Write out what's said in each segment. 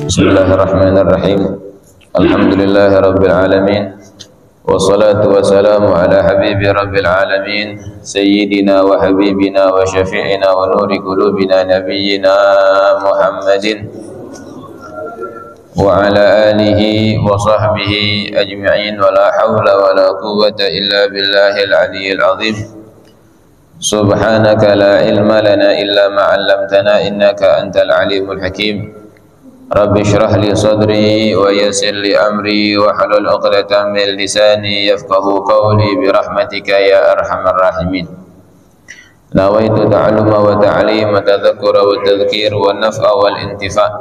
Bismillahirrahmanirrahim. Alhamdulillahi rabbil alamin. Wassalatu wassalamu ala habibi rabbil alamin, sayyidina wa habibina wa syafi'ina wa nuri qulubina nabiyyina Muhammadin wa ala alihi wa sahbihi ajma'in, wa la hawla wa la quwwata illa billahil aliyyil azim. Subhanaka la ilma lana illa ma 'allamtana innaka antal alimul hakim. Rabbi shrah li sadri wa yassir li amri wa halul 'uqdatam min lisani yafqahu qawli bi rahmatika ya arhamar rahimin. Nawaitu ta'alluma wa ta'lim wa tadhakkura wa tadhkir wa naf'a wal intifa'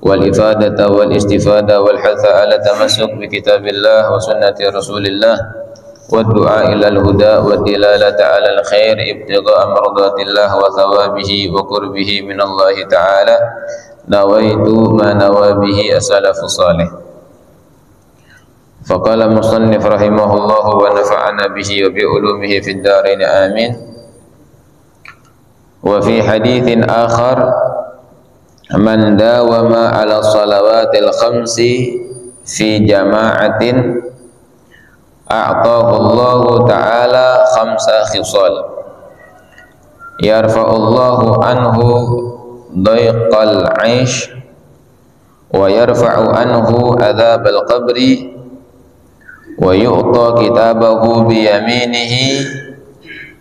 wal ifadata wal istifada wal hatha ala tamassuk bi kitabillah wa sunnati rasulillah wa du'a ila al-huda wa dilalata ala al-khair ibtigha'a mardatillah wa thawabihi wa qurbihi min Allah ta'ala. Nawaitu ma nawabihi as-salafus salih. Faqala musannif rahimahullah wa nafa'ana bihi wa bi ulumihi fid dharain amin. Wa fi haditsin akhar, man dawama ala salawatil khamsi fi jama'atin a'tahu Allah ta'ala khamsa khisal yarfa'u Allah anhu dayqal 'aish wa yarfa'u anhu adzabal qabri wa yu'ta kitabahu bi yaminihi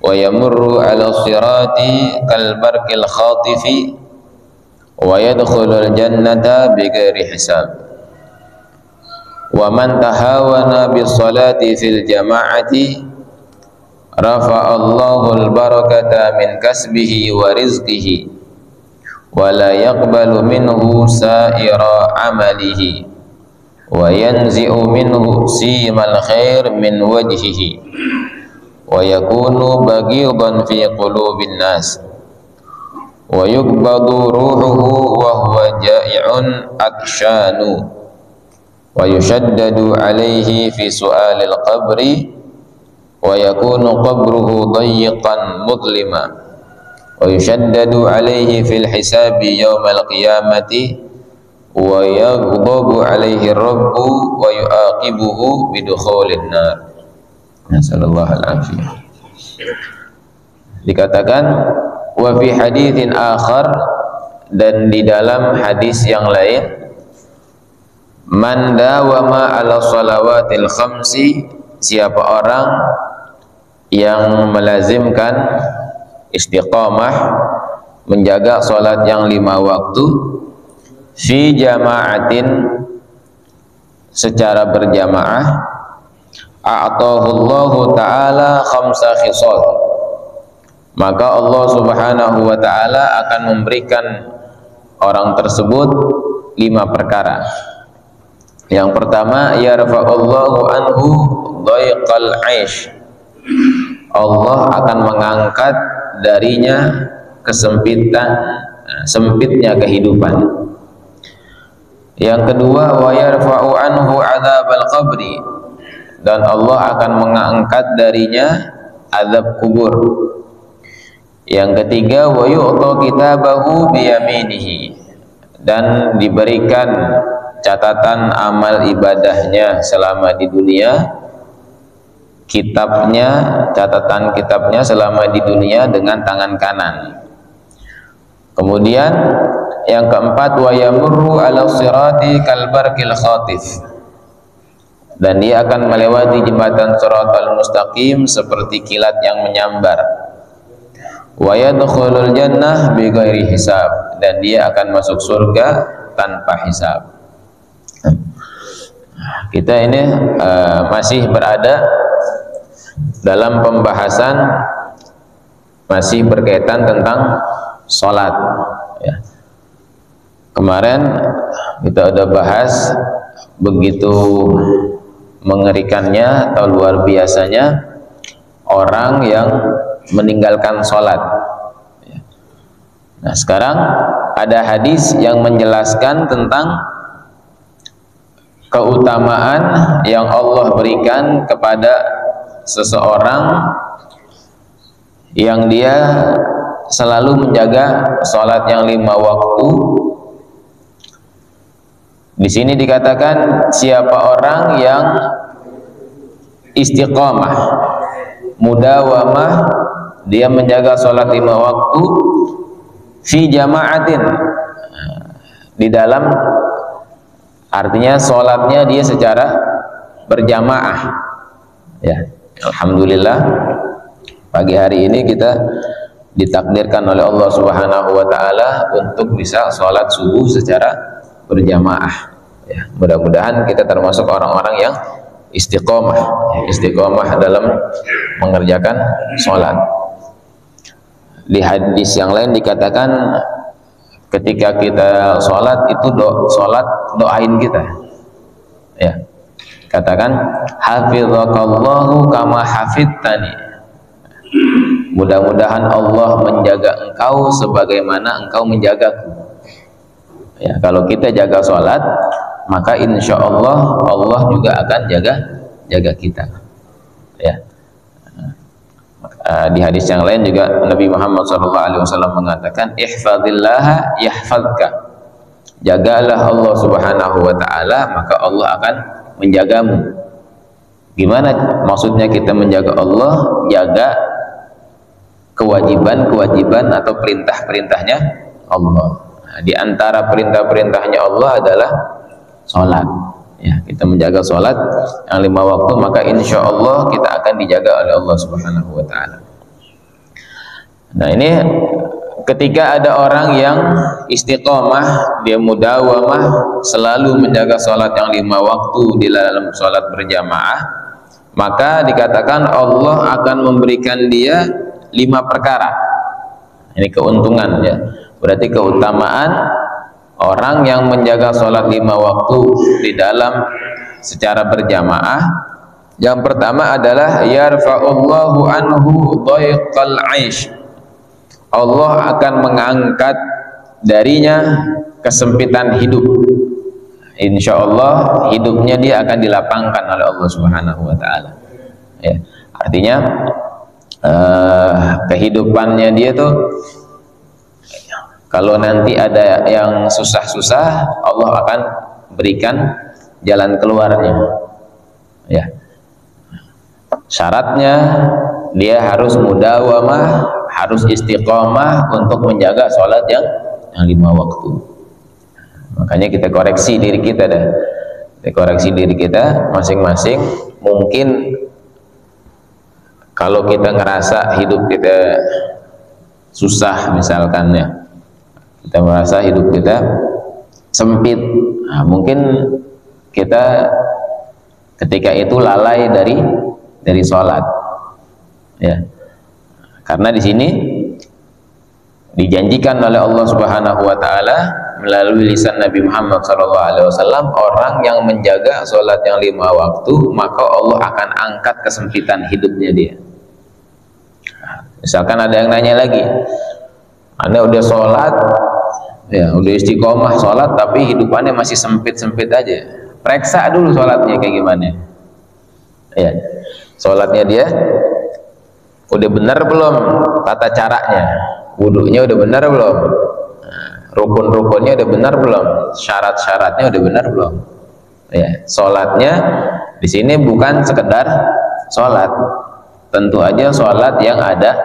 wa yamurru 'ala sirati kal barqil khatifi wa yadkhulul jannata bighairi hisab. Wa man tahawana bis salati fil jama'ati rafa'a Allahul barakata min kasbihi wa rizqihi wa la yaqbalu minhu sa'ira amalihi wa yanzi'u minhu simal khair min wajhihi wa yakunu baghidan fi qulubin nas wa yuqbadu ruhuhu wa huwa ja'i'un akshanu wa yushaddadu alayhi fi su'alil qabri wa yakunu qabruhu dayyiqan mudlima wa yushaddadu alayhi fil hisabi yawmal qiyamati wa yaghdabu alayhi rabbu wa yu'aqibuhu bidukhulin nar. Nasallallahu al-afiyah. Dikatakan wa fi haditsin akhar, dan di dalam hadis yang lain, man dawama ala salawatil khamsi, siapa orang yang melazimkan istiqamah menjaga salat yang 5 waktu fi jama'atin, secara berjamaah, a'tahullahu ta'ala khamsa khisal, maka Allah subhanahu wa ta'ala akan memberikan orang tersebut 5 perkara. Yang pertama, yarfa'ullahu anhu dayqal 'aish, Allah akan mengangkat darinya sempitnya kehidupan. Yang kedua, wa yarfa'u anhu adzabal qabri, dan Allah akan mengangkat darinya azab kubur. Yang ketiga, wa yu'ta kitabahu biyaminihi, dan diberikan catatan amal ibadahnya selama di dunia, catatan kitabnya selama di dunia dengan tangan kanan. Kemudian yang keempat, wa yamurru 'ala sirati kal barqil khatif, dan dia akan melewati jembatan shiratal mustaqim seperti kilat yang menyambar. Wa yadkhulul jannah bighairi hisab, dan dia akan masuk surga tanpa hisab. Kita ini masih berada dalam pembahasan masih berkaitan tentang sholat, ya. Kemarin kita udah bahas begitu mengerikannya atau luar biasanya orang yang meninggalkan sholat, ya. Nah, sekarang ada hadis yang menjelaskan tentang keutamaan yang Allah berikan kepada seseorang yang dia selalu menjaga sholat yang 5 waktu Di sini dikatakan siapa orang yang istiqamah, mudawamah, dia menjaga sholat 5 waktu fi jama'atin, di dalam, artinya sholatnya dia secara berjamaah. Ya, alhamdulillah pagi hari ini kita ditakdirkan oleh Allah Subhanahu wa taala untuk bisa sholat subuh secara berjamaah. Ya, mudah-mudahan kita termasuk orang-orang yang istiqomah dalam mengerjakan sholat. Di hadis yang lain dikatakan ketika kita sholat itu sholat doain kita. Ya, katakan hafizakallahu kama hafidtani. Mudah-mudahan Allah menjaga engkau sebagaimana engkau menjagaku. Ya, kalau kita jaga sholat, maka insya Allah Allah juga akan jaga kita. Ya. Di hadis yang lain juga Nabi Muhammad SAW mengatakan, ihfazillah yahfazka. Jagalah Allah Subhanahu wa taala, maka Allah akan menjagamu. Gimana maksudnya kita menjaga Allah? Jaga kewajiban atau perintah-perintahnya Allah. Nah, di antara perintah-perintahnya Allah adalah sholat. Ya, kita menjaga sholat yang 5 waktu, maka insya Allah kita akan dijaga oleh Allah Subhanahu wa taala. Nah, ini ketika ada orang yang istiqomah, dia mudawamah, selalu menjaga sholat yang 5 waktu di dalam sholat berjamaah, maka dikatakan Allah akan memberikan dia 5 perkara. Ini keuntungan, ya. Berarti keutamaan orang yang menjaga sholat 5 waktu di dalam secara berjamaah. Yang pertama adalah yarfa'ullahu anhu dhaiqal 'aish. Allah akan mengangkat darinya kesempitan hidup. Insya Allah hidupnya dia akan dilapangkan oleh Allah Subhanahu wa taala. Ya, artinya kehidupannya dia tuh, kalau nanti ada yang susah-susah, Allah akan berikan jalan keluarnya. Ya, syaratnya dia harus mudawamah, harus istiqomah untuk menjaga sholat yang 5 waktu. Makanya kita koreksi diri kita dah. Kita koreksi diri kita masing-masing. Mungkin kalau kita ngerasa hidup kita susah, misalkan, ya, kita merasa hidup kita sempit, nah, mungkin kita ketika itu lalai dari sholat. Ya, karena di sini dijanjikan oleh Allah Subhanahu wa taala melalui lisan Nabi Muhammad SAW, orang yang menjaga sholat yang 5 waktu, maka Allah akan angkat kesempitan hidupnya dia. Misalkan ada yang nanya lagi, Anda udah sholat, ya udah istiqomah sholat, tapi hidupannya masih sempit-sempit aja. Periksa dulu sholatnya kayak gimana. Ya, sholatnya dia udah benar belum tata caranya, wudunya udah benar belum, rukun-rukunnya udah benar belum, syarat-syaratnya udah benar belum. Ya, sholatnya di sini bukan sekedar sholat, tentu aja sholat yang ada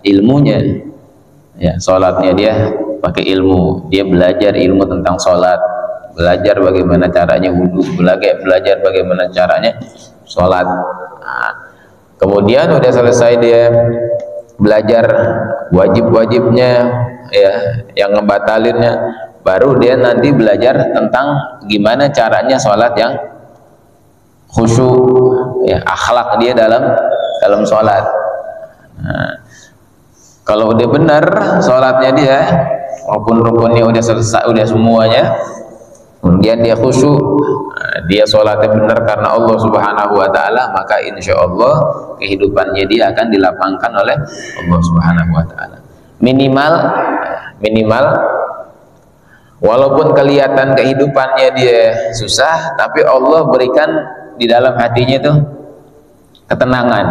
ilmunya. Ya, sholatnya dia pakai ilmu, dia belajar ilmu tentang sholat, belajar bagaimana caranya wudhu, belajar bagaimana caranya sholat. Nah, kemudian udah selesai dia belajar wajib-wajibnya, ya, yang ngebatalinnya, baru dia nanti belajar tentang gimana caranya sholat yang khusyuk, ya, akhlak dia dalam sholat. Nah, kalau udah benar sholatnya dia, rukun-rukunnya udah selesai, udah semuanya, kemudian dia khusyuk, dia sholatnya benar karena Allah Subhanahu wa taala, maka insya Allah kehidupannya dia akan dilapangkan oleh Allah Subhanahu wa taala. Minimal walaupun kelihatan kehidupannya dia susah, tapi Allah berikan di dalam hatinya itu ketenangan.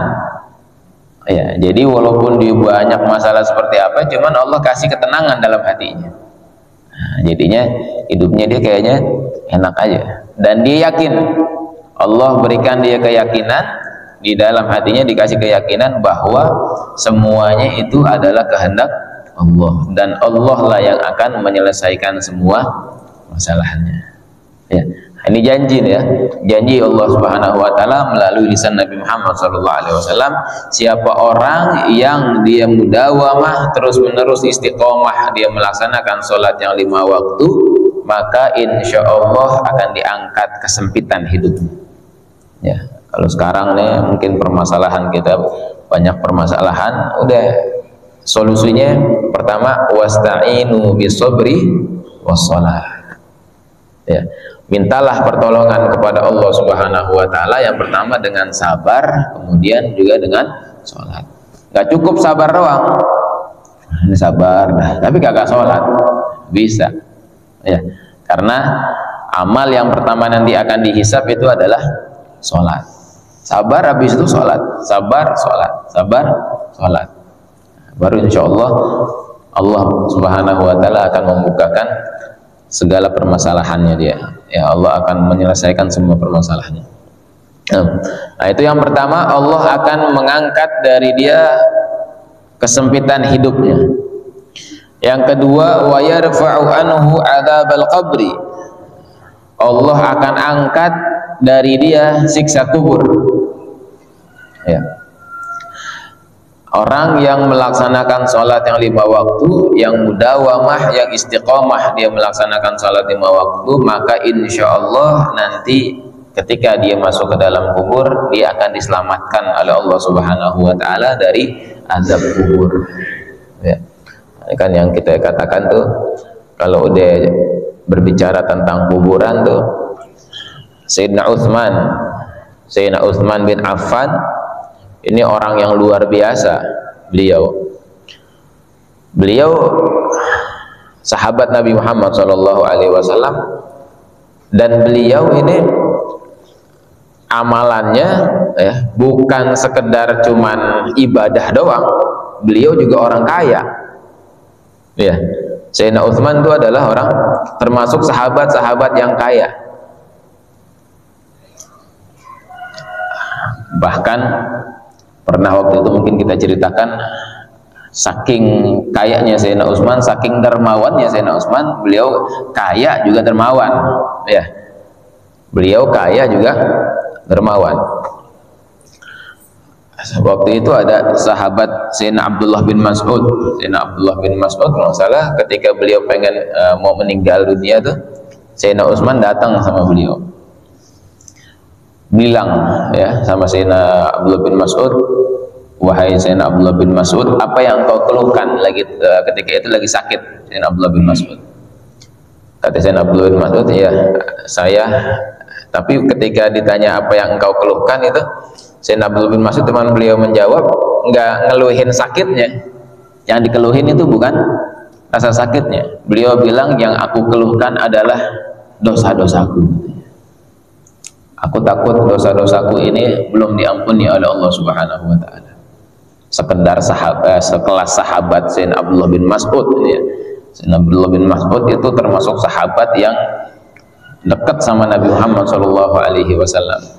Ya, jadi walaupun dia banyak masalah seperti apa, cuman Allah kasih ketenangan dalam hatinya. Nah, jadinya hidupnya dia kayaknya enak aja. Dan dia yakin, Allah berikan dia keyakinan, di dalam hatinya dikasih keyakinan bahwa semuanya itu adalah kehendak Allah, dan Allah lah yang akan menyelesaikan semua masalahnya. Ya, ini janji ya, janji Allah Subhanahu wa taala melalui lisan Nabi Muhammad SAW. Siapa orang yang dia mudawamah terus-menerus istiqomah, dia melaksanakan sholat yang 5 waktu, maka insya Allah akan diangkat kesempitan hidupnya. Ya, kalau sekarang nih mungkin permasalahan kita banyak permasalahan, udah solusinya pertama wasta'inu bisobri wassalah. Ya, mintalah pertolongan kepada Allah Subhanahu wa taala yang pertama dengan sabar, kemudian juga dengan sholat. Gak cukup sabar doang, ini sabar dah tapi kagak sholat, bisa ya, karena amal yang pertama nanti akan dihisab itu adalah sholat. Sabar habis itu sholat, sabar sholat, sabar sholat, baru insya Allah Allah Subhanahu wa taala akan membukakan segala permasalahannya dia. Ya, Allah akan menyelesaikan semua permasalahannya. Nah, itu yang pertama, Allah akan mengangkat dari dia kesempitan hidupnya. Yang kedua, wa yarfa'u anhu adzabal qabri. Allah akan angkat dari dia siksa kubur. Ya. Orang yang melaksanakan sholat yang 5 waktu, yang mudawamah, yang istiqomah dia melaksanakan sholat 5 waktu, maka insya Allah nanti ketika dia masuk ke dalam kubur, dia akan diselamatkan oleh Allah Subhanahu wa taala dari azab kubur. Ya. Ini kan yang kita katakan tuh, kalau udah berbicara tentang kuburan tuh, Sayyidina Utsman bin Affan ini orang yang luar biasa. Beliau sahabat Nabi Muhammad SAW, dan beliau ini amalannya ya, bukan sekedar cuman ibadah doang, beliau juga orang kaya. Ya, Sayyidina Utsman itu adalah orang termasuk sahabat-sahabat yang kaya. Bahkan pernah waktu itu mungkin kita ceritakan, saking kayanya Sayyidina Utsman, saking dermawannya Sayyidina Utsman, beliau kaya juga dermawan. Ya, beliau kaya juga dermawan. Waktu itu ada sahabat Sayyidina Abdullah bin Mas'ud. Sayyidina Abdullah bin Mas'ud kalau salah, ketika beliau pengen mau meninggal dunia tuh, Sayyidina Utsman datang sama beliau, bilang ya sama Sayyidina Abdullah bin Mas'ud, wahai Sayyidina Abdullah bin Mas'ud, apa yang engkau keluhkan lagi ketika itu lagi sakit? Sayyidina Abdullah bin Mas'ud, kata Sayyidina Abdullah bin Mas'ud, ya saya, tapi ketika ditanya apa yang engkau keluhkan itu, Sayyidina Abdullah bin Mas'ud teman beliau menjawab, enggak ngeluhin sakitnya, yang dikeluhin itu bukan rasa sakitnya. Beliau bilang, yang aku keluhkan adalah dosa-dosaku. Aku takut dosa-dosaku ini belum diampuni oleh Allah Subhanahu wa taala. Sekedar sahabat, sekelas sahabat Sayyidina Abdullah bin Mas'ud ini ya. Sayyidina Abdullah bin Mas'ud itu termasuk sahabat yang dekat sama Nabi Muhammad SAW.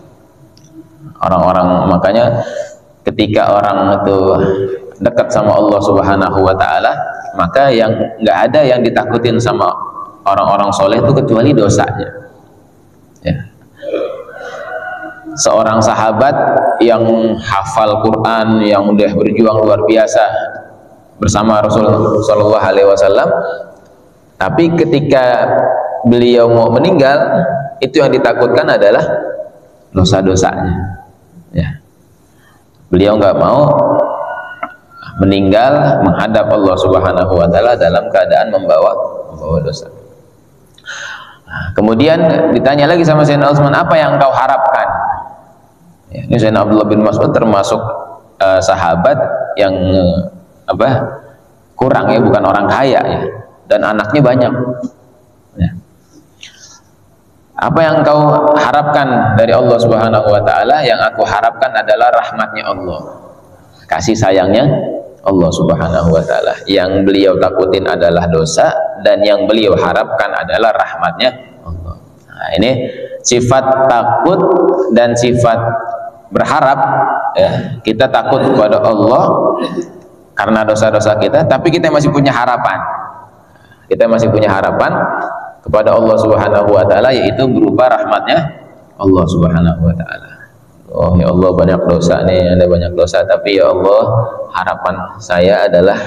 Orang-orang, makanya ketika orang itu dekat sama Allah Subhanahu wa taala, maka yang nggak ada yang ditakutin sama orang-orang soleh itu kecuali dosanya. Ya. Seorang sahabat yang hafal Quran, yang udah berjuang luar biasa bersama Rasulullah SAW, tapi ketika beliau mau meninggal, itu yang ditakutkan adalah dosa-dosanya. Ya. Beliau nggak mau meninggal menghadap Allah Subhanahu wa taala dalam keadaan membawa dosa. Kemudian ditanya lagi sama Sayyidina Utsman, apa yang engkau harapkan? Ya, ini Sayyidina Abdullah bin Mas'ud termasuk sahabat yang kurang ya, bukan orang kaya ya, dan anaknya banyak. Ya. Apa yang engkau harapkan dari Allah Subhanahu wa taala? Yang aku harapkan adalah rahmatnya Allah, kasih sayangnya Allah Subhanahu wa taala. Yang beliau takutin adalah dosa, dan yang beliau harapkan adalah rahmatnya Allah. Nah, ini sifat takut dan sifat berharap, ya. Kita takut kepada Allah karena dosa-dosa kita, tapi kita masih punya harapan. Kita masih punya harapan kepada Allah Subhanahu wa taala, yaitu berupa rahmatnya Allah Subhanahu wa taala. Oh ya Allah, banyak dosa nih, ada banyak dosa, tapi ya Allah, harapan saya adalah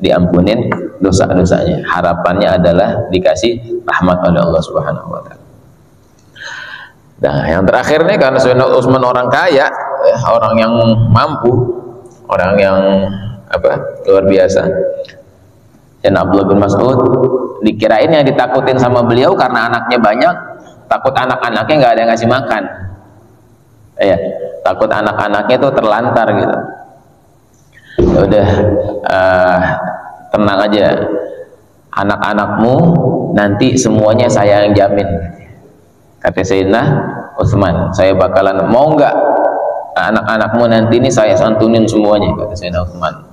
diampunin dosa-dosanya. Harapannya adalah dikasih rahmat oleh Allah Subhanahu wa taala. Nah, yang terakhir nih, karena Sayyidina Utsman orang kaya, orang yang mampu, orang yang luar biasa. Dan Abdullah bin Mas'ud dikirain yang ditakutin sama beliau karena anaknya banyak, takut anak-anaknya nggak ada yang ngasih makan. Ya, takut anak-anaknya tuh terlantar gitu. Ya udah, tenang aja, anak-anakmu nanti semuanya saya yang jamin, kata Sayyidina Utsman. Saya bakalan, mau nggak anak-anakmu nanti ini saya santunin semuanya, kata Sayyidina Utsman.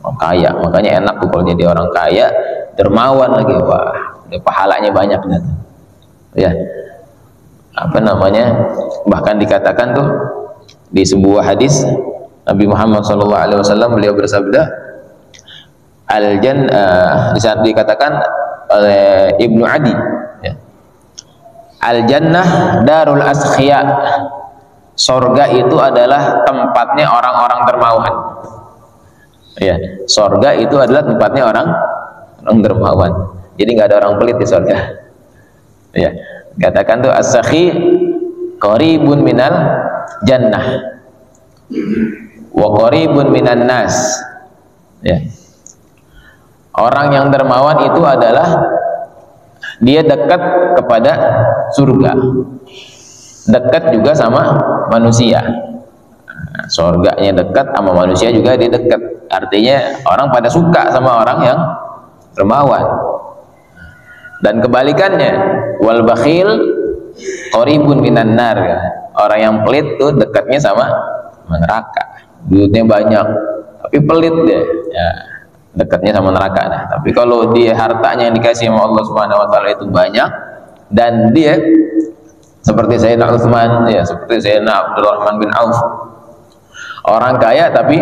Orang kaya, makanya enak tuh kalau jadi orang kaya, dermawan lagi, wah, pahalanya banyak gitu. Ya, bahkan dikatakan tuh di sebuah hadis Nabi Muhammad SAW, beliau bersabda, di saat dikatakan oleh Ibnu Adi, ya, al-jannah darul askhiya, sorga itu adalah tempatnya orang-orang dermawan. Ya, sorga itu adalah tempatnya orang dermawan. Jadi nggak ada orang pelit di sorga. Ya, katakan tuh as-sakhi qaribun minal jannah wa qaribun minan nas. Ya, orang yang dermawan itu adalah dia dekat kepada surga, dekat juga sama manusia. Surganya dekat, sama manusia juga dia dekat. Artinya orang pada suka sama orang yang dermawan. Dan kebalikannya, wal bakhil qaribun minan nar. Orang yang pelit tuh dekatnya sama neraka. Duitnya banyak tapi pelit deh, ya, dekatnya sama neraka. Nah, tapi kalau dia hartanya yang dikasih sama Allah Subhanahu wa taala itu banyak, dan dia seperti Sayyidina Utsman, ya, seperti Sayyidina Abdurrahman bin Auf, orang kaya tapi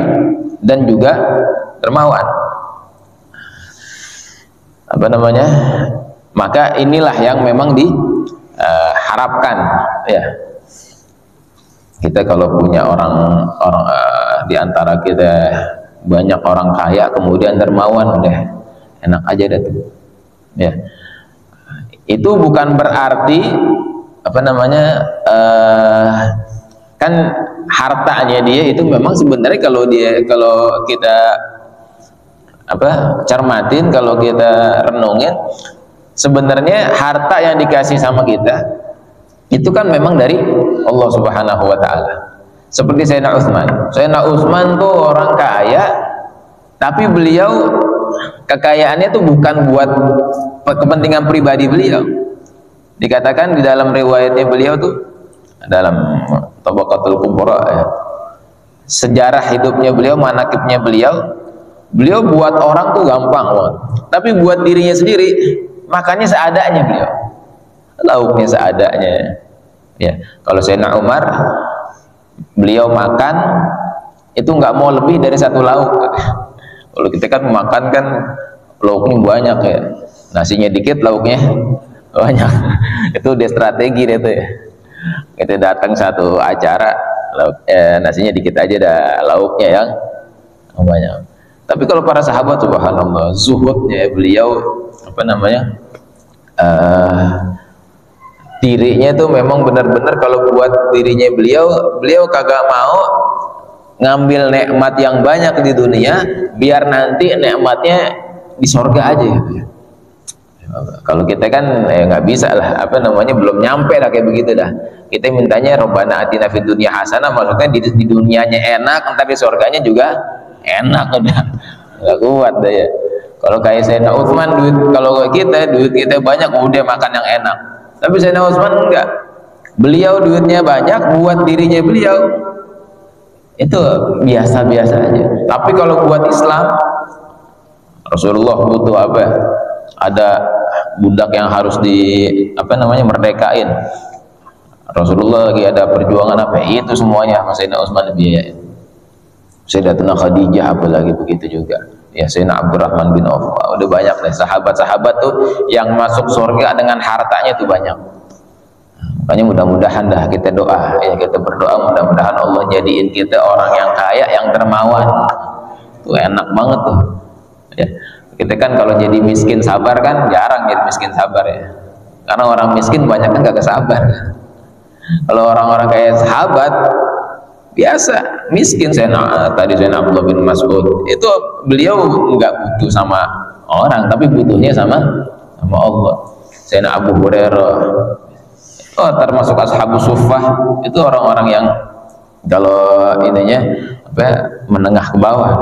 dan juga dermawan, maka inilah yang memang diharapkan, ya. Kita kalau punya orang di antara kita banyak orang kaya kemudian dermawan, udah enak aja deh tuh, ya. Itu bukan berarti kan hartanya dia itu memang sebenarnya kalau kita cermatin, kalau kita renungin, sebenarnya harta yang dikasih sama kita itu kan memang dari Allah Subhanahu wa taala. Seperti Sayyidina Utsman. Sayyidina Utsman tuh orang kaya, tapi beliau kekayaannya tuh bukan buat kepentingan pribadi beliau. Dikatakan di dalam riwayatnya beliau tuh, dalam Tabaqatul Kubra, ya, sejarah hidupnya beliau, manaqibnya beliau buat orang tuh gampang banget, tapi buat dirinya sendiri makannya seadanya, beliau lauknya seadanya, ya. Kalau Sayyidina Umar, beliau makan itu nggak mau lebih dari 1 lauk. Kalau kita kan makan kan lauknya banyak, ya, nasinya dikit lauknya banyak. Itu dia strategi deh tuh, ya. Kita datang satu acara, nasinya dikit aja, dah lauknya yang banyak. Tapi kalau para sahabat, subhanallah, zuhudnya beliau, dirinya tuh memang benar-benar kalau buat dirinya beliau kagak mau ngambil nikmat yang banyak di dunia, biar nanti nikmatnya di sorga aja, gitu. Kalau kita kan nggak bisa lah, belum nyampe lah kayak begitu dah. Kita mintanya Rabbana atina fid dunya hasanah, maksudnya di dunianya enak, ntar di surganya juga enak, udah nggak kuat deh, ya. Kalau kayak Sayyidina Utsman, kalau duit kita banyak, udah makan yang enak. Tapi Sayyidina Utsman enggak, beliau duitnya banyak buat dirinya beliau itu biasa-biasa aja. Tapi kalau buat Islam, Rasulullah butuh ada budak yang harus merdekain. Rasulullah lagi ada perjuangan apa, itu semuanya Sayyidina Utsman dibiayain. Sayyidatuna Khadijah apalagi begitu juga. Ya, Sayyidina Abdurrahman bin Auf. Udah banyak deh sahabat-sahabat tuh yang masuk surga dengan hartanya tuh banyak. Makanya mudah-mudahan dah kita doa, ya kita berdoa mudah-mudahan Allah jadiin kita orang yang kaya, yang dermawan. Tuh enak banget tuh. Ya. Kita kan kalau jadi miskin sabar kan jarang jadi miskin sabar ya. Karena orang miskin banyak kan gak sabar. Kalau orang-orang kayak sahabat biasa miskin, tadi Sayyidina Abdullah bin Mas'ud itu beliau nggak butuh sama orang, tapi butuhnya sama Allah. Sayyidina Abu Hurairah termasuk ashabus suffah, itu orang-orang yang kalau ininya menengah ke bawah,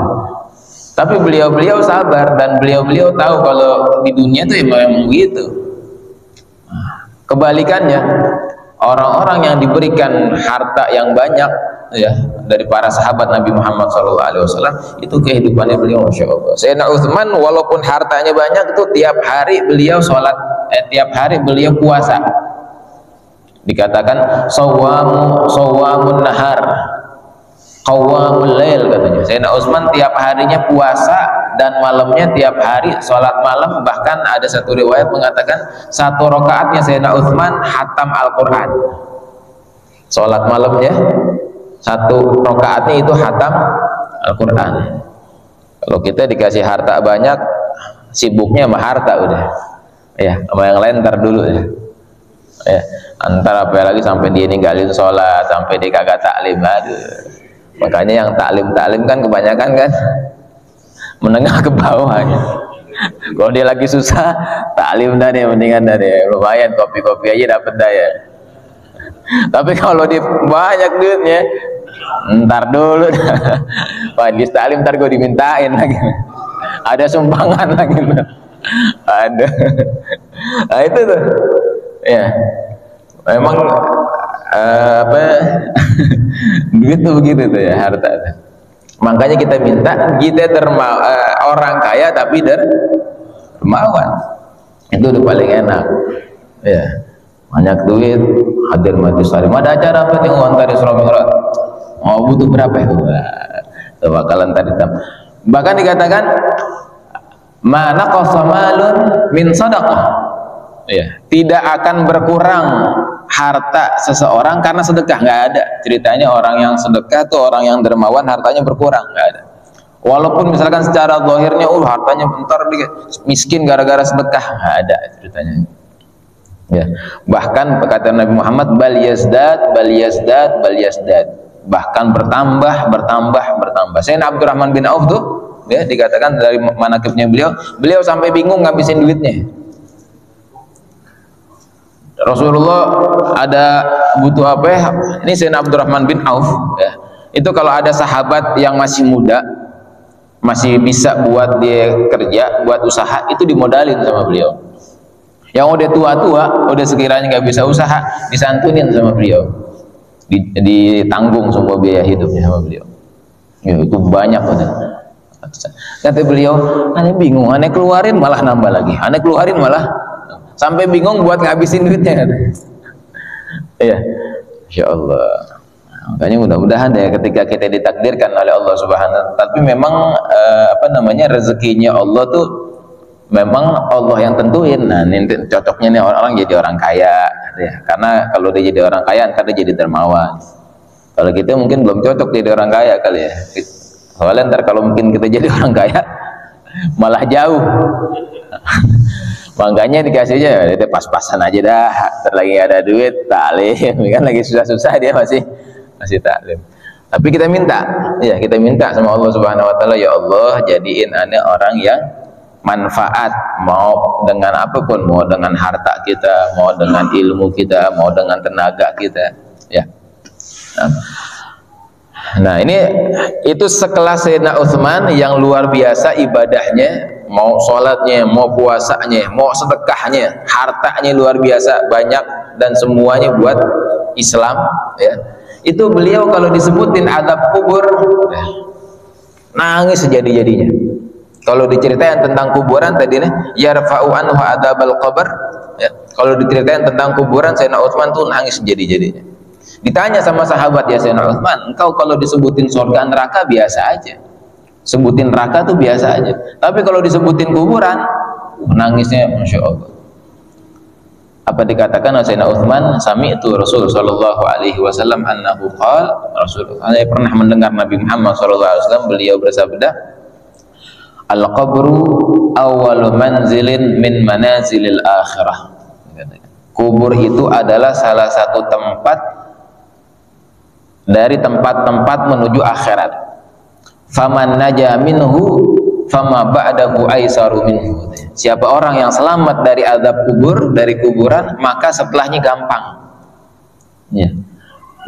tapi beliau sabar dan beliau tahu kalau di dunia itu memang begitu. Kebalikannya, orang-orang yang diberikan harta yang banyak ya dari para sahabat Nabi Muhammad SAW, itu kehidupannya beliau Masya Allah. Sayyidina Utsman walaupun hartanya banyak, itu tiap hari beliau sholat, tiap hari beliau puasa. Dikatakan sawamun nahar qawwamul lail, katanya Sayyidina Utsman tiap harinya puasa dan malamnya tiap hari sholat malam. Bahkan ada satu riwayat mengatakan satu rakaatnya Sayyidina Utsman hatam Al-Quran. Sholat malamnya satu rakaatnya itu hatam Al-Quran. Kalau kita dikasih harta banyak, sibuknya sama harta udah ya, sama yang lain ntar dulu ya, antara apa lagi sampai dia ninggalin sholat, sampai dia kagak taklim. Aduh, makanya yang taklim kan kebanyakan kan menengah ke bawah ya. Kalau dia lagi susah, taklim dah deh, mendingan dah deh, lumayan kopi-kopi aja dapet dah ya. Tapi kalau dia banyak duitnya, ntar dulu majlis taklim ntar gue dimintain lagi, ada sumbangan lagi, ada. Nah itu tuh ya, memang duit tuh begitu tuh ya, harta tuh. Makanya kita minta kita orang kaya tapi dermawan, itu udah paling enak ya. Banyak duit, hadir majlis taklim, ada acara apa nih, antar Isra Mi'raj, mau butuh berapa itu, bakalan tadi. Bahkan dikatakan mana qasamalun min sadaqah ya, tidak akan berkurang harta seseorang karena sedekah. Nggak ada ceritanya orang yang sedekah tuh orang yang dermawan hartanya berkurang, nggak ada. Walaupun misalkan secara zahirnya hartanya bentar miskin gara-gara sedekah, nggak ada ceritanya ya. Bahkan kata Nabi Muhammad bal yazdad, bahkan bertambah. Sayyidina Abdurrahman bin Auf tuh ya, dikatakan dari manaqibnya beliau sampai bingung ngabisin duitnya. Rasulullah ada butuh apa ya, ini Sayyidina Abdurrahman bin Auf ya, itu kalau ada sahabat yang masih muda, masih bisa buat dia kerja, buat usaha, itu dimodalin sama beliau. Yang udah tua-tua, udah sekiranya nggak bisa usaha, disantunin sama beliau, ditanggung semua biaya hidupnya sama beliau ya, itu banyak banget. Kata beliau, aneh bingung, aneh keluarin malah nambah lagi, aneh keluarin malah, sampai bingung buat ngabisin duitnya ya, Insya Allah. Makanya mudah-mudahan ya ketika kita ditakdirkan oleh Allah Subhanahu wa Ta'ala, tapi memang rezekinya Allah tuh memang Allah yang tentuin. Nah ini cocoknya nih orang jadi orang kaya ya, karena kalau dia jadi orang kaya ntar dia jadi dermawan. Kalau kita mungkin belum cocok jadi orang kaya kali ya, soalnya ntar kalau mungkin kita jadi orang kaya malah jauh. Makanya dikasihnya ya pas-pasan aja dah, ntar lagi ada duit taklim kan, lagi susah-susah dia masih taklim. Tapi kita minta sama Allah Subhanahu wa Ta'ala, ya Allah jadiin aneh orang yang manfaat, mau dengan apapun, mau dengan harta kita, mau dengan ilmu kita, mau dengan tenaga kita ya. Nah ini itu sekelas Sayyidina Utsman yang luar biasa ibadahnya, mau sholatnya, mau puasanya, mau sedekahnya, hartanya luar biasa banyak dan semuanya buat Islam ya. Itu beliau kalau disebutin adab kubur ya, nangis sejadi-jadinya. Kalau diceritain tentang kuburan tadi nih, yarfa'u anhu adzabal qabr, ya. Kalau diceritain tentang kuburan, Sayyidina Utsman tuh nangis jadi-jadinya. Ditanya sama sahabat, ya Sayyidina Utsman, engkau kalau disebutin surga neraka biasa aja, sebutin neraka tuh biasa aja, tapi kalau disebutin kuburan, nangisnya Masya Allah. Apa dikatakan oleh Sayyidina Utsman, sami'tu Rasul sallallahu alaihi wasallam annahu qala, Rasul, saya pernah mendengar Nabi Muhammad sallallahu alaihi wasallam, beliau bersabda, al-qabru awwalu manzilin min manazilil akhirah. Kubur itu adalah salah satu tempat dari tempat-tempat menuju akhirat. Faman naja minhu fama ba'dahu aisaru minhu. Siapa orang yang selamat dari azab kubur, dari kuburan, maka setelahnya gampang. Ya.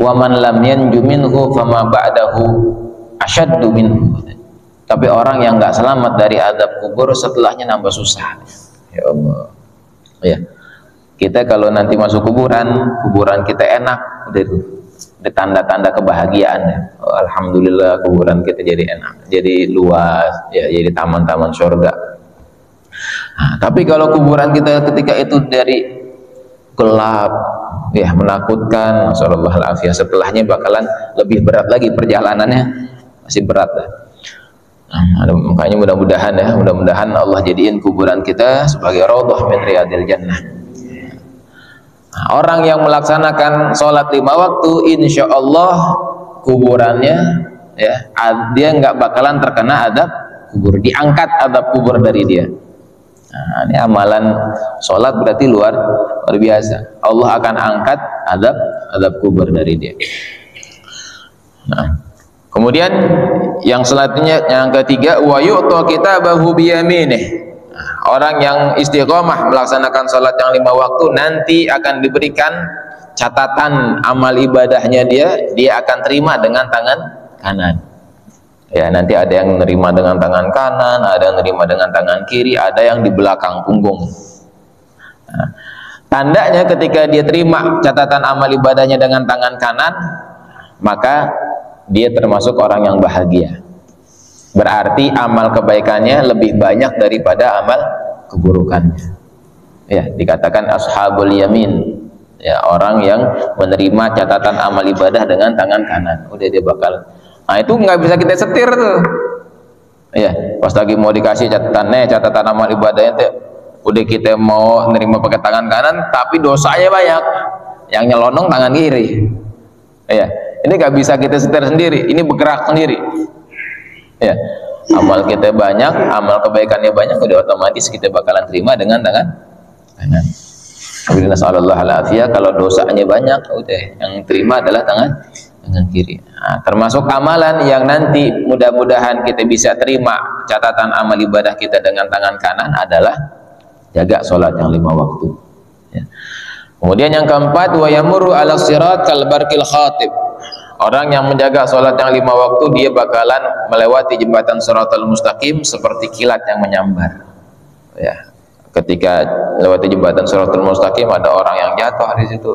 Wa man lam yanju minhu fama ba'dahu asyaddu minhu. Tapi orang yang nggak selamat dari azab kubur, setelahnya nambah susah. Ya Allah. Ya. Kita kalau nanti masuk kuburan, kuburan kita enak, udah itu. Ada tanda-tanda kebahagiaan ya. Oh, alhamdulillah kuburan kita jadi enak, jadi luas, ya, jadi taman-taman surga. Nah, tapi kalau kuburan kita ketika itu dari gelap, ya menakutkan, masyaallah alafiyah, setelahnya bakalan lebih berat lagi perjalanannya, masih berat lah. Nah, makanya mudah-mudahan Allah jadiin kuburan kita sebagai raudhah min riyadil jannah. Nah, orang yang melaksanakan sholat 5 waktu, insya Allah kuburannya, ya, dia nggak bakalan terkena adab kubur, diangkat adab kubur dari dia. Nah, ini amalan sholat berarti luar biasa. Allah akan angkat adab kubur dari dia. Nah, kemudian yang selanjutnya, yang ketiga, wa yu'ta kitabahu biyaminih. Orang yang istiqomah melaksanakan sholat yang 5 waktu nanti akan diberikan catatan amal ibadahnya, dia akan terima dengan tangan kanan. Ya, nanti ada yang menerima dengan tangan kanan, ada yang menerima dengan tangan kiri, ada yang di belakang punggung. Nah, tandanya ketika dia terima catatan amal ibadahnya dengan tangan kanan, maka dia termasuk orang yang bahagia. Berarti amal kebaikannya lebih banyak daripada amal keburukannya. Ya, dikatakan ashabul yamin, ya, orang yang menerima catatan amal ibadah dengan tangan kanan. Udah dia bakal. Nah, itu nggak bisa kita setir tuh. Ya, pas lagi mau dikasih catatan amal ibadahnya tuh, udah kita mau nerima pakai tangan kanan, tapi dosanya banyak. Yang nyelonong tangan kiri. Ya, ini nggak bisa kita setir sendiri. Ini bergerak sendiri. Ya, amal kita banyak, amal kebaikannya banyak, udah otomatis kita bakalan terima dengan tangan kanan. Nasallallahu alaihi. Kalau dosanya banyak, udah yang terima adalah tangan kiri. Nah, termasuk amalan yang nanti mudah-mudahan kita bisa terima catatan amal ibadah kita dengan tangan kanan adalah jaga sholat yang 5 waktu. Ya. Kemudian yang keempat, wa yamurru ala sirat kal barqil khatib. Orang yang menjaga sholat yang 5 waktu, dia bakalan melewati jembatan Shiratal Mustaqim seperti kilat yang menyambar. Ya, ketika lewati jembatan Shiratal Mustaqim, ada orang yang jatuh di situ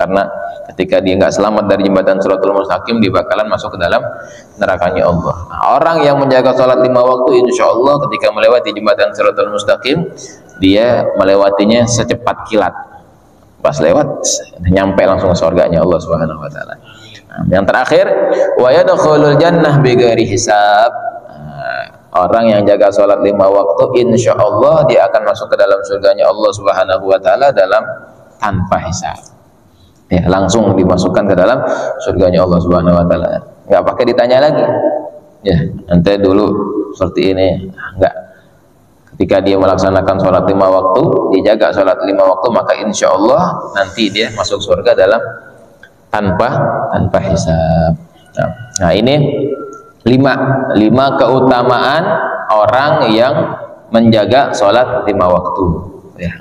karena ketika dia nggak selamat dari jembatan Shiratal Mustaqim, dia bakalan masuk ke dalam nerakanya Allah. Nah, orang yang menjaga sholat 5 waktu, insya Allah ketika melewati jembatan Shiratal Mustaqim, dia melewatinya secepat kilat. Pas lewat, nyampe langsung ke surganya Allah Subhanahu Wa Taala. Nah, yang terakhir, wa yadkhulul jannah bighairi hisab. Orang yang jaga sholat 5 waktu, insya Allah dia akan masuk ke dalam surganya Allah Subhanahu Wa Taala dalam tanpa hisab. Ya, langsung dimasukkan ke dalam surganya Allah Subhanahu Wa Taala. Nggak pakai ditanya lagi. Ya, nanti dulu seperti ini, enggak. Ketika dia melaksanakan sholat 5 waktu, dia jaga sholat 5 waktu, maka insya Allah nanti dia masuk surga dalam tanpa hisab. Nah, ini 5 keutamaan orang yang menjaga sholat 5 waktu. Ya.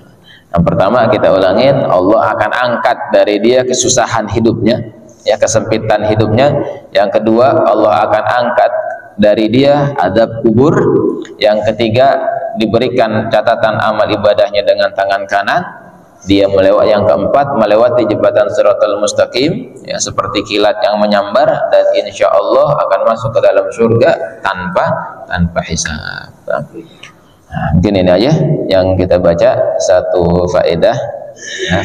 Yang pertama kita ulangin, Allah akan angkat dari dia kesusahan hidupnya, ya, kesempitan hidupnya. Yang kedua, Allah akan angkat dari dia azab kubur. Yang ketiga, diberikan catatan amal ibadahnya dengan tangan kanan. dia yang keempat melewati jembatan Shiratal Mustaqim, ya, seperti kilat yang menyambar, dan insya Allah akan masuk ke dalam surga tanpa hisab. Nah, mungkin ini aja yang kita baca, satu faedah. Ya.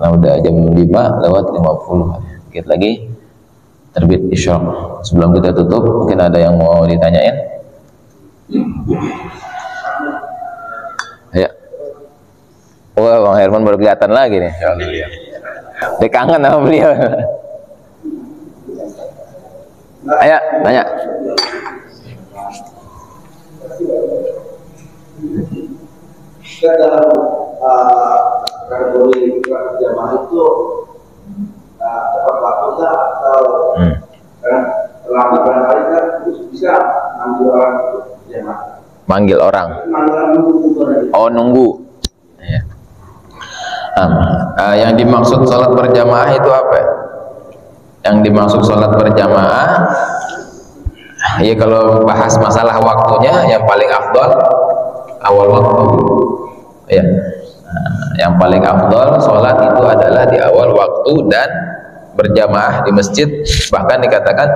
Nah, udah jam 5 lewat 50, dikit lagi terbit isyraq. Sebelum kita tutup, mungkin ada yang mau ditanyain? Ya. Wah, Bang Herman baru kelihatan lagi nih. Dia kangen sama beliau. Ayo, tanya. Dalam kategori jamaah itu tepat waktu atau lambat barangkali kan bisa manggil orang itu jamaah. Manggil orang. Oh, nunggu. Ya. Yang dimaksud sholat berjamaah itu apa? Yang dimaksud sholat berjamaah, ya kalau bahas masalah waktunya, yang paling afdal awal waktu. Ya. Yang paling afdal sholat itu adalah di awal waktu dan berjamaah di masjid. Bahkan dikatakan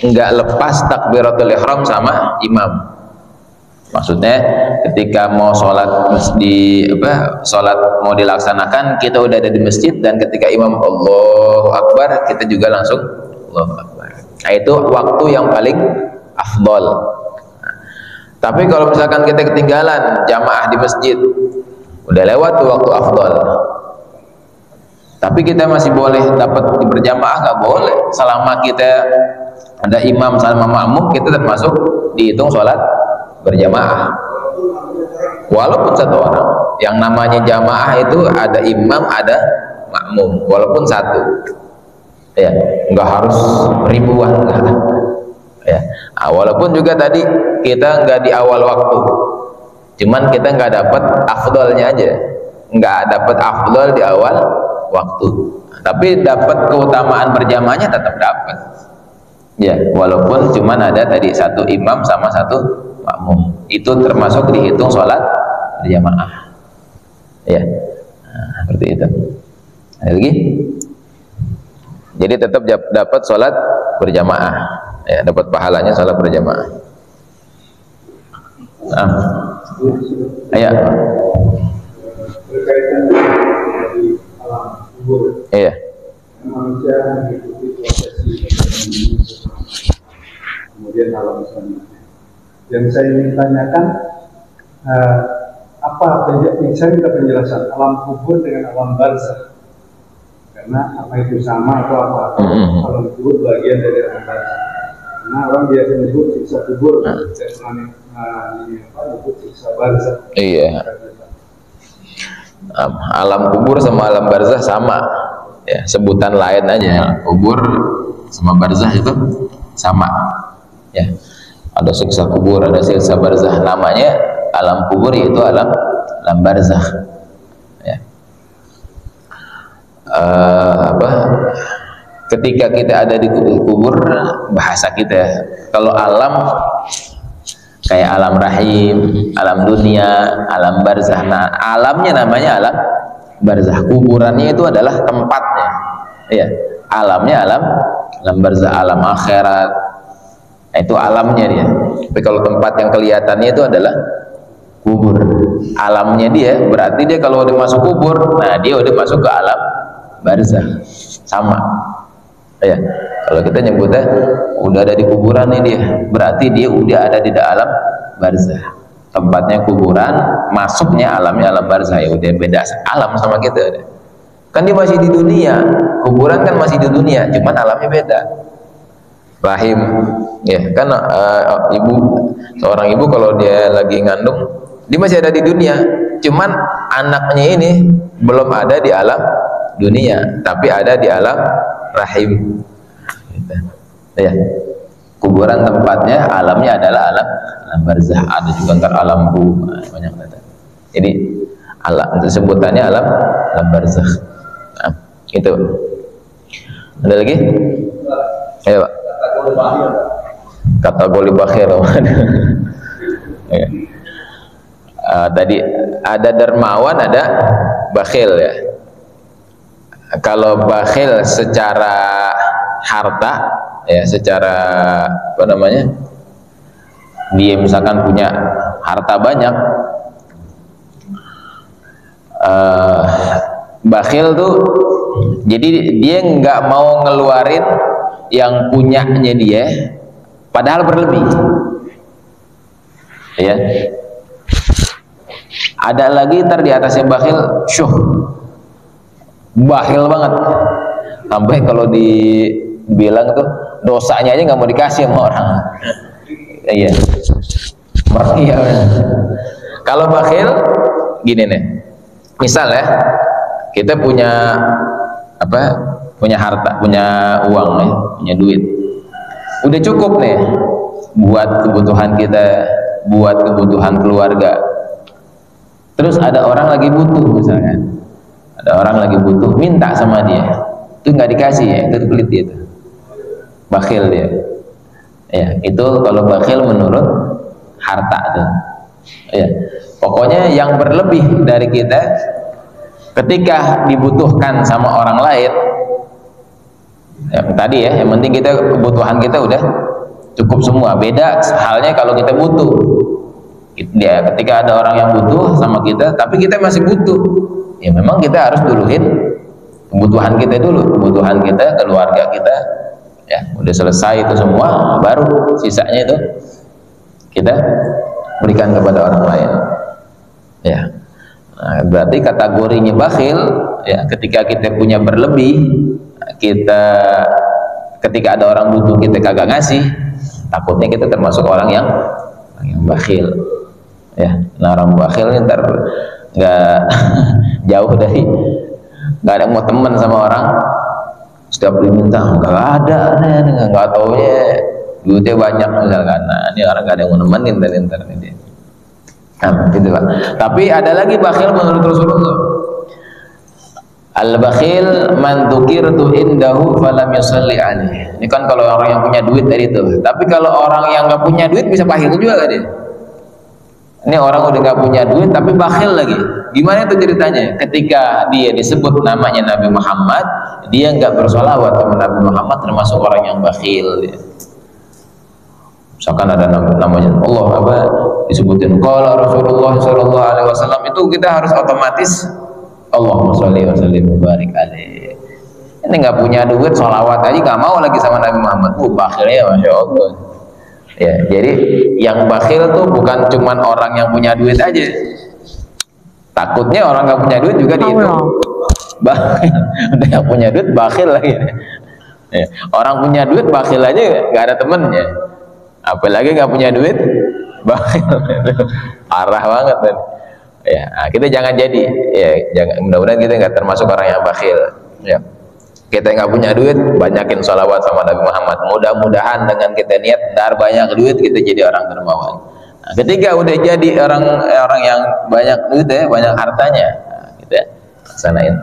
enggak lepas takbiratul ihram sama imam. Maksudnya ketika mau sholat sholat mau dilaksanakan, kita udah ada di masjid, dan ketika imam Allahu Akbar, kita juga langsung Allahu Akbar. Nah, itu waktu yang paling afdal. Tapi kalau misalkan kita ketinggalan jamaah di masjid, udah lewat tuh waktu afdal, tapi kita masih boleh dapat berjamaah, nggak boleh. Selama kita ada imam sama makmum, kita termasuk dihitung sholat berjamaah. Walaupun satu orang, yang namanya jamaah itu ada imam, ada makmum, walaupun satu. Ya, nggak harus ribuan, enggak. Ya, walaupun juga tadi kita nggak di awal waktu, cuman kita nggak dapat afdalnya aja, nggak dapat afdal di awal waktu, tapi dapat keutamaan berjamaahnya tetap dapat. Ya, walaupun cuman ada tadi satu imam sama satu makmum, itu termasuk dihitung sholat berjamaah. Ya, seperti itu. Ada lagi? Jadi tetap dapat sholat berjamaah, ya, dapat pahalanya sholat berjamaah. Ayo. Berkaitan dengan alam kubur. Iya. Manusia mengikuti prosesi kemudian alam selanjutnya. Yang saya ingin tanyakan, apa saya minta penjelasan alam kubur dengan alam barzakh. Karena apa itu sama atau apa? Alam kubur bagian dari alam barzakh. Karena orang biasa menyebut siksa kubur, menyebut siksa barzakh. Iya. Alam kubur sama alam barzakh sama, ya, sebutan lain aja. Kubur sama barzakh itu sama, ya. Ada siksa kubur, ada siksa barzakh. Namanya alam kubur, yaitu alam barzakh. Ya. Ketika kita ada di kubur, bahasa kita, kalau alam kayak alam rahim, alam dunia, alam barzakh. Nah, alamnya namanya alam barzakh. Kuburannya itu adalah tempatnya. Ya, alamnya alam barzakh, alam akhirat. Nah, itu alamnya dia. Tapi kalau tempat yang kelihatannya itu adalah kubur. Alamnya dia, berarti dia kalau udah masuk kubur, nah dia udah masuk ke alam barzakh. Sama. Ya, kalau kita nyebutnya udah ada di kuburan nih dia, berarti dia udah ada di alam barzakh. Tempatnya kuburan, masuknya alamnya alam barzakh. Ya udah beda alam sama kita. Kan dia masih di dunia, kuburan kan masih di dunia, cuman alamnya beda. Rahim, ya kan, seorang ibu kalau dia lagi ngandung, dia masih ada di dunia, cuman anaknya ini belum ada di alam dunia, tapi ada di alam rahim. Ya, kuburan tempatnya, alamnya adalah alam barzakh. Ada juga ntar alam ruh, banyak kata. Jadi alam sebutannya alam barzakh. Nah, itu. Ada lagi? Ayo, Pak. Kategori bakhir. Ya. Tadi ada dermawan, ada bakhil ya. Kalau bakhil secara harta ya, secara apa namanya, dia misalkan punya harta banyak, bakhil tuh jadi dia nggak mau ngeluarin yang punyanya dia padahal berlebih ya. Ada lagi di atasnya bakhil, syuh, bakhil banget sampai kalau dibilang tuh dosanya aja nggak mau dikasih sama orang. Iya. Iya. Kalau bakhil gini nih, misal ya, kita punya apa, punya harta, punya uang nih, punya duit, udah cukup nih buat kebutuhan kita, buat kebutuhan keluarga. Terus ada orang lagi butuh, misalnya ada orang lagi butuh, minta sama dia, itu nggak dikasih ya, itu pelit dia tuh, bakhil dia ya. Itu kalau bakhil menurut harta tuh ya. Pokoknya yang berlebih dari kita ketika dibutuhkan sama orang lain ya, tadi ya, yang penting kita kebutuhan kita udah cukup semua. Beda halnya kalau kita butuh ya, ketika ada orang yang butuh sama kita tapi kita masih butuh ya, memang kita harus duluin kebutuhan kita dulu, kebutuhan kita, keluarga kita ya, udah selesai itu semua, baru sisanya itu kita berikan kepada orang lain ya. Nah, berarti kategorinya bakhil ya, ketika kita punya berlebih, kita ketika ada orang butuh kita kagak ngasih, takutnya kita termasuk orang yang bakhil ya. Nah, orang bakhil ini ntar nggak jauh dari, nggak ada mau teman sama orang, setiap diminta nggak ada, nggak taunya duitnya banyak misalkan. Nah, ini orang nggak ada yang mau nemenin dan ntar ini. Nah, gitu Pak. Tapi ada lagi bakhil menurut Rasulullah. Al-bakhil man dzukirtu indahu falam yusalli alaihi. Ini kan kalau orang yang punya duit dari itu. Tapi kalau orang yang nggak punya duit bisa bakhil juga kan dia. Ini orang udah nggak punya duit tapi bakhil lagi. Gimana itu ceritanya? Ketika dia disebut namanya Nabi Muhammad, dia nggak bersolawat sama Nabi Muhammad, termasuk orang yang bakhil. Misalkan ada namanya Allah apa disebutin qala Rasulullah sallallahu alaihi wasallam, itu kita harus otomatis Allahumma sholli wa sallim wa barik alaihi. Ini nggak punya duit, sholawat aja nggak mau lagi sama Nabi Muhammad, bakhilnya masya Allah ya. Jadi yang bakhil tuh bukan cuman orang yang punya duit aja, takutnya orang nggak punya duit juga dihitung bakhil. Udah yang punya duit bakhil lagi ya. Orang punya duit bakhil aja nggak ada temennya, apalagi nggak punya duit bakhil. Parah banget kan ya. Nah, kita jangan jadi ya, jangan, mudah-mudahan kita nggak termasuk orang yang bakhil ya. Kita nggak punya duit, banyakin sholawat sama Nabi Muhammad. Mudah-mudahan dengan kita niat dar banyak duit, kita jadi orang dermawan. Nah, ketika udah jadi orang yang banyak duit ya, banyak hartanya, nah, kita laksanain.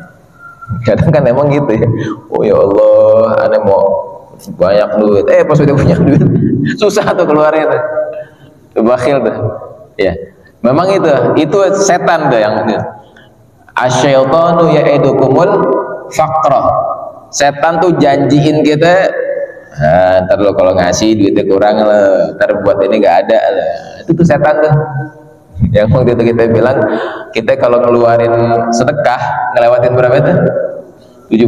Kadang kan emang gitu ya, oh ya Allah, aneh mau banyak duit, pas udah punya duit susah tuh keluarnya tuh, bakhil tuh ya. Memang itu setan tuh yang itu. Asyaitanu ya'idukumul faqra. Setan tuh janjiin kita, ntar lo kalau ngasih duitnya kurang lah, ntar buat ini nggak ada lah. Itu tuh setan tuh yang waktu itu kita bilang, kita kalau ngeluarin sedekah ngelewatin berapa itu?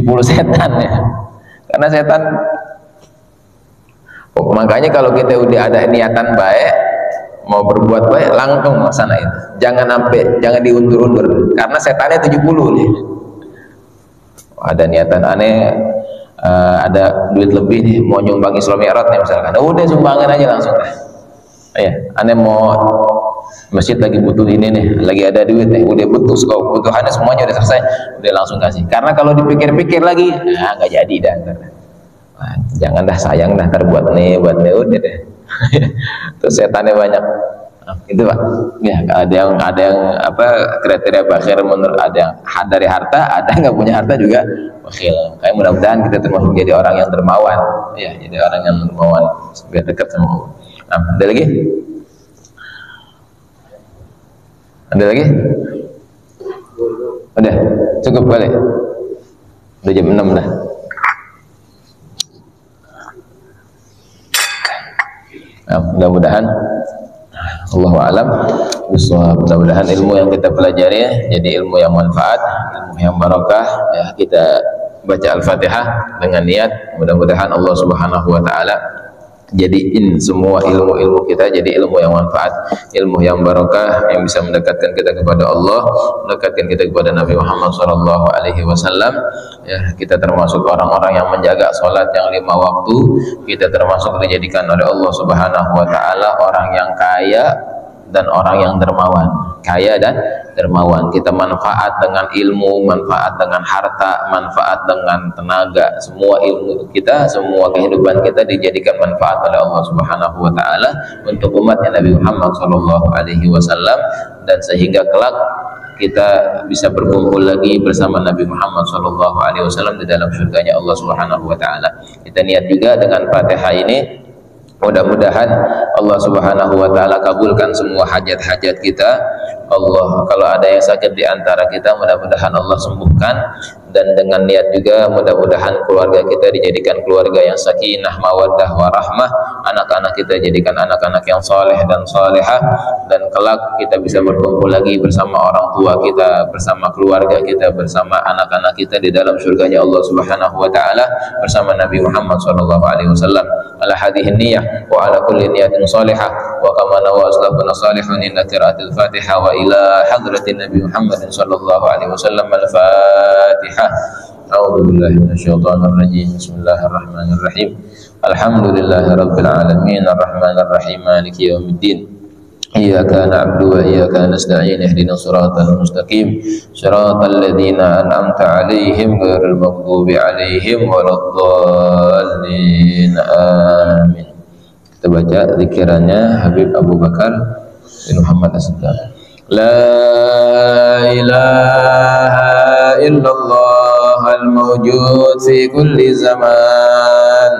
70 setan ya. Karena setan, makanya kalau kita udah ada niatan baik, mau berbuat baik, langsung laksanain. Jangan diundur-undur, karena setannya 70 nih. Ada niatan aneh, ada duit lebih nih, mau nyumbang Isra Mi'raj nih misalkan, udah sumbangin aja langsung deh ya. Aneh mau masjid lagi butuh ini nih, lagi ada duit nih, udah butuh, kebutuhannya semuanya udah selesai, udah langsung kasih. Karena kalau dipikir-pikir lagi, nah nggak jadi dah ntar. Nah, jangan dah, sayang dah, ntar buat nih udah deh. Terus setannya banyak. Nah, itu Pak ya. Ada yang apa kriteria bakhil menurut, ada yang dari harta, ada yang nggak punya harta juga bakhil. Kayak mudah-mudahan kita termasuk jadi orang yang dermawan ya, jadi orang yang dermawan biar dekat sama Allah. Nah, ada lagi Udah, cukup kali. Udah jam 6 dah. Nah, mudah-mudahan Allahu a'lam bishawab. Mudah-mudahan ilmu yang kita pelajari jadi ilmu yang manfaat, ilmu yang barakah. Ya, kita baca Al-Fatihah dengan niat mudah-mudahan Allah Subhanahu wa taala jadiin semua ilmu-ilmu kita jadi ilmu yang manfaat, ilmu yang barakah, yang bisa mendekatkan kita kepada Allah, mendekatkan kita kepada Nabi Muhammad SAW. Ya, kita termasuk orang-orang yang menjaga sholat yang 5 waktu. Kita termasuk dijadikan oleh Allah Subhanahu wa taala orang yang kaya dan orang yang dermawan. Kaya dan dermawan. Kita manfaat dengan ilmu, manfaat dengan harta, manfaat dengan tenaga. Semua ilmu kita, semua kehidupan kita dijadikan manfaat oleh Allah Subhanahu wa taala untuk umatnya Nabi Muhammad SAW, dan sehingga kelak kita bisa berkumpul lagi bersama Nabi Muhammad SAW di dalam surganya Allah Subhanahu wa taala. Kita niat juga dengan Fatihah ini, mudah-mudahan Allah Subhanahu wa taala kabulkan semua hajat-hajat kita. Allah, kalau ada yang sakit di antara kita, mudah-mudahan Allah sembuhkan. Dan dengan niat juga mudah-mudahan keluarga kita dijadikan keluarga yang sakinah, mawaddah, warahmah. Anak-anak kita jadikan anak-anak yang soleh dan solehah, dan kelak kita bisa berkumpul lagi bersama orang tua kita, bersama keluarga kita, bersama anak-anak kita di dalam surganya Allah Subhanahu wa taala bersama Nabi Muhammad SAW. Ala hadhihi niyyah wa ala kulli niyatin salihah wa kama nawa aslafuna salihun inna qiraatil Fatihah wa ila hadratin Nabi Muhammad SAW. Al-Fatihah. A'udzu billahi minasyaitonir rajim. Bismillahirrahmanirrahim. Alhamdulillahirabbil alamin arrahmanir rahim maliki yaumiddin. Iyyaka na'budu wa iyyaka nasta'in ihdinas siratal mustaqim siratal ladzina an'amta 'alaihim ghairil maghdubi 'alaihim waladdallin. Amin. Kita baca zikirannya Habib Abu Bakar bin Muhammad As-Siddiq. La ilaha illallah al-mawjud fi kulli zaman,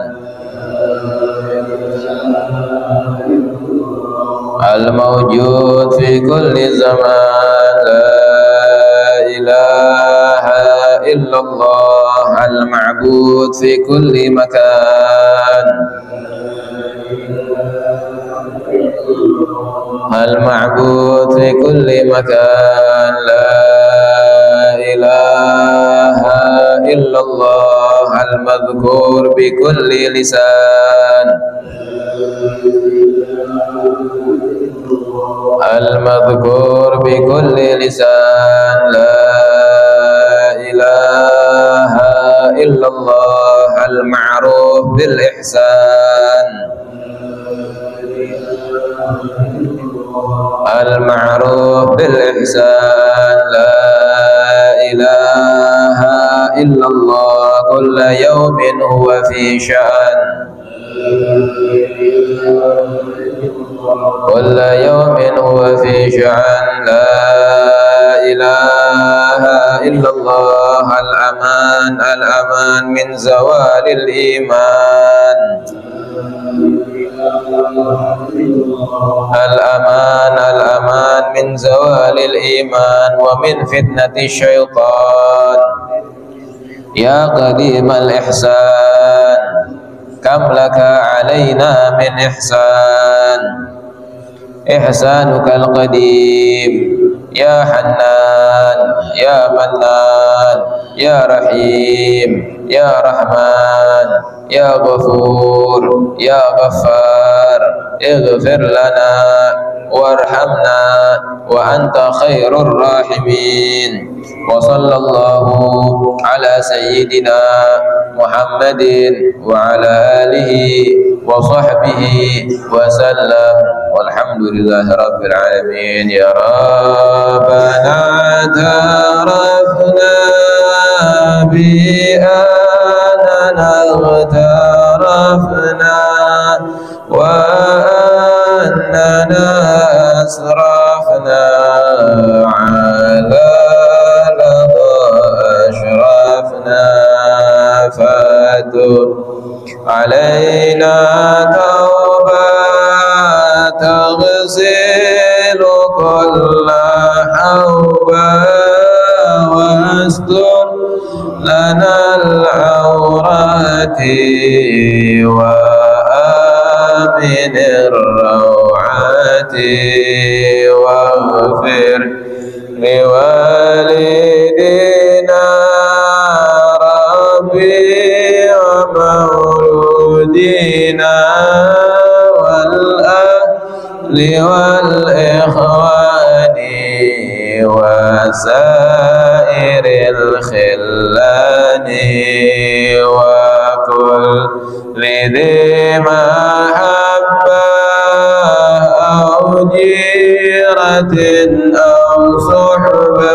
al-mawjud fi kulli zaman. La ilaha illallah al-ma'bud fi kulli makan, al-ma'bud fi kulli makan. La ilaha illallah al-madhkur bi kulli lisan, al-madhkur bi kulli lisan. La ilaha illallah al-ma'ruf bil ihsan, al-ma'ruf bil ihsan. La ilaha illallah kulla yawmin huwa fi sya'an, kulla yawmin huwa fi sya'an. La ilaha illallah al-aman, al-aman min zawalil iman, al-aman, al-aman min zawalil iman wa min fitnati syaitan. Ya qadimal ihsan, kam laka alaina min ihsan, ihsanukal qadim. Ya Hannan, Ya Mannan, Ya Rahim, Ya Rahman, Ya Ghafur, Ya Ghaffar. Ighfir lana warhamna wa anta khairur rahimin. Wa sallallahu ala sayyidina Muhammadin wa ala alihi wa sahbihi wa sallam. Walhamdulillahi rabbil alamin. Ya Rabbana tarafna bi anana tarafna wa annana asrafna ala ashrafna fatub alaina taubat taghsilu kulla hawba wa واستر لنا العورات وآمن الروعات واغفر لوالدينا ربي ومولودينا والأهل والإخوان وسائر الخلان وكل ذي محبة أو جيرة أو صحبة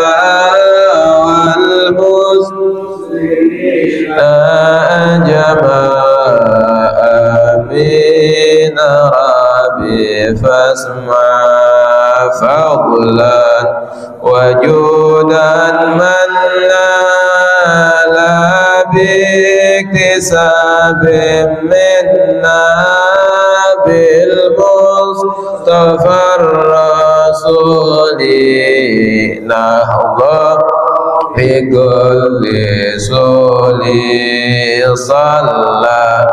والمسلمين أجمع آمين ربي فاسمع فضلا وجودا من نال باكتساب منا بالمصطفى الرسول نهضى بكل سولي صلى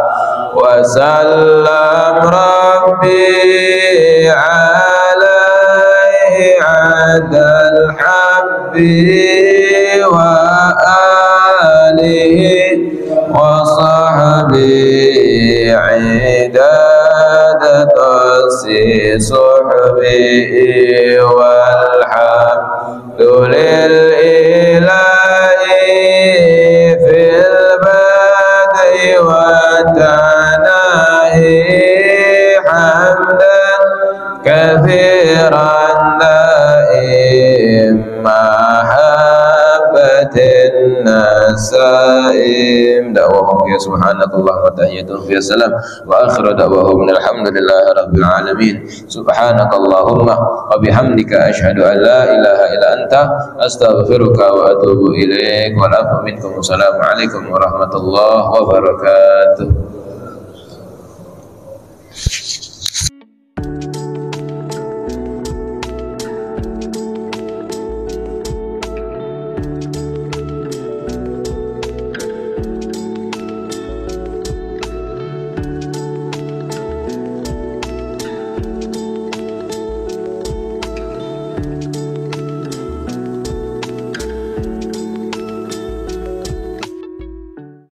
وسلم ربي عليه عد الحب وآله وصحبه عداد تأسي صحبه والحمد لله في البدء والتناهي حمدا كثيرا دائم محبة النسائم دعوهم فيها سبحانك اللهم وتحيتهم فيها السلام وآخر دعوهم الحمد لله رب العالمين سبحانك اللهم وبحمدك أشهد أن لا إله إلا أنت أستغفرك وأتوب إليك والعفو منكم والسلام عليكم ورحمة الله وبركاته.